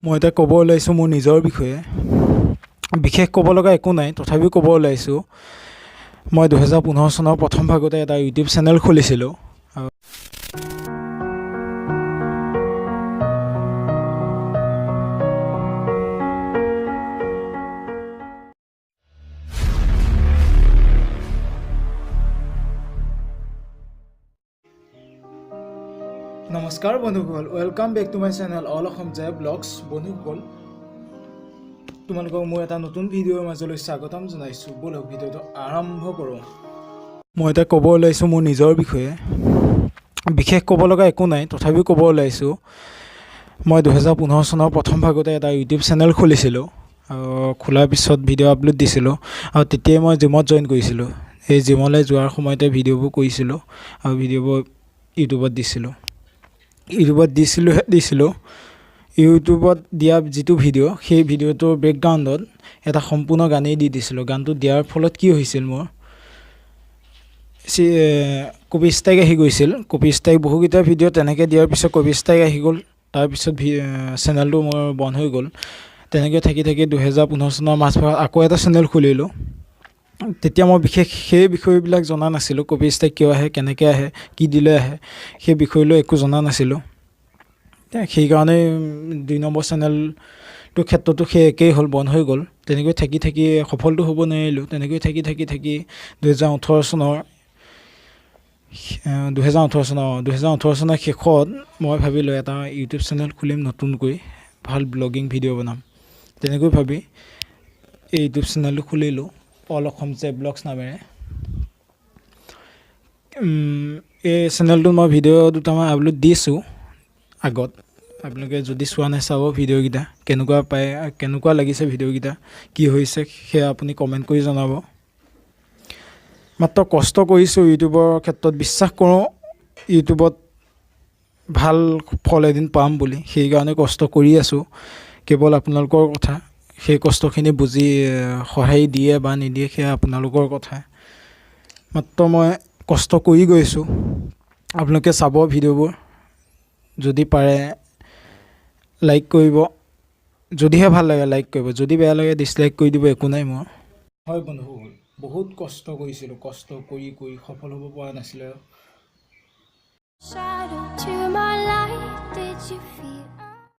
মই এতিয়া ক'ব ওলাইছোঁ মোৰ নিজৰ বিষয়ে। বিশেষ ক'ব লগা একো নাই, তথাপিও ক'ব ওলাইছোঁ। মই 2015 চনৰ প্ৰথম ভাগতে এটা ইউটিউব চেনেল খুলিছিলোঁ। নমস্কাৰ বন্ধুসকল, welcome back to my channel all Asom Joy vlogs. বন্ধুসকল, তোমালোকক মোৰ এটা নতুন ভিডিঅ'ৰ মাজলৈ স্বাগতম জনাইছোঁ। ব'লক ভিডিঅ'টো আৰম্ভ কৰোঁ। মই এতিয়া ক'ব ওলাইছোঁ মোৰ নিজৰ বিষয়ে। বিশেষ ক'ব লগা একো নাই, তথাপিও ক'ব ওলাইছোঁ। মই 2015 চনৰ প্ৰথম ভাগতে এটা ইউটিউব চেনেল খুলিছিলোঁ। খোলাৰ পিছত ভিডিঅ' আপলোড দিছিলোঁ আৰু তেতিয়াই মই জিমত জইন কৰিছিলোঁ। সেই জিমলৈ যোৱাৰ সময়তে ভিডিঅ'বোৰ কৰিছিলোঁ আৰু ভিডিঅ'বোৰ ইউটিউবত দিছিলোঁ। ইউটিউবত দিয়া যিটো ভিডিঅ' সেই ভিডিঅ'টোৰ বেকগ্ৰাউণ্ডত এটা সম্পূৰ্ণ গানেই দি দিছিলোঁ। গানটো দিয়াৰ ফলত কি হৈছিল, মোৰ কপি ষ্ট্ৰাইক আহি গৈছিল। কপি ষ্ট্ৰাইক বহুকেইটা ভিডিঅ' তেনেকৈ দিয়াৰ পিছত কপি ষ্ট্ৰাইক আহি গ'ল। তাৰপিছত চেনেলটো মোৰ বন্ধ হৈ গ'ল। তেনেকৈ থাকি 2015 চনৰ মাজভাগত আকৌ এটা চেনেল খুলিলোঁ। তেতিয়া মই বিশেষ সেই বিষয়বিলাক জনা নাছিলোঁ। কপি ষ্ট্ৰাইক কিয় আহে, কেনেকৈ আহে, কি দিলে আহে, সেই বিষয়লৈ একো জনা নাছিলোঁ। সেইকাৰণে 2 নম্বৰ চেনেলটোৰ ক্ষেত্ৰতো সেই একেই হ'ল, বন্ধ হৈ গ'ল। তেনেকৈ থাকি সফলটো হ'ব নোৱাৰিলোঁ। তেনেকৈ থাকি 2018 চনৰ শেষত মই ভাবিলোঁ এটা ইউটিউব চেনেল খুলিম নতুনকৈ, ভাল ব্লগিং ভিডিঅ' বনাম। তেনেকৈ ভাবি এই ইউটিউব চেনেলটো খুলিলোঁ, অল অসম জে ব্লগছ নামেৰে। এই চেনেলটোত মই ভিডিঅ' দুটামান আপলোড দিছোঁ আগত। আপোনালোকে যদি চোৱা নাই চাব ভিডিঅ'কেইটা, কেনেকুৱা লাগিছে ভিডিঅ'কেইটা, কি হৈছে সেয়া আপুনি কমেণ্ট কৰি জনাব। মাত্ৰ কষ্ট কৰিছোঁ ইউটিউবৰ ক্ষেত্ৰত, বিশ্বাস কৰোঁ ইউটিউবত ভাল ফল এদিন পাম বুলি। সেইকাৰণে কষ্ট কৰি আছোঁ। কেৱল আপোনালোকৰ কথা, সেই কষ্টখিনি বুজি সহায় দিয়ে বা নিদিয়ে সেয়া আপোনালোকৰ কথা। মাত্ৰ মই কষ্ট কৰি গৈছোঁ। আপোনালোকে চাব ভিডিঅ'বোৰ, যদি পাৰে লাইক কৰিব। যদিহে ভাল লাগে লাইক কৰিব, যদি বেয়া লাগে ডিছলাইক কৰি দিব, একো নাই মোৰ। হয় বন্ধুসকল, বহুত কষ্ট কৰিছিলোঁ। কষ্ট কৰি সফল হ'ব পৰা নাছিলোঁ।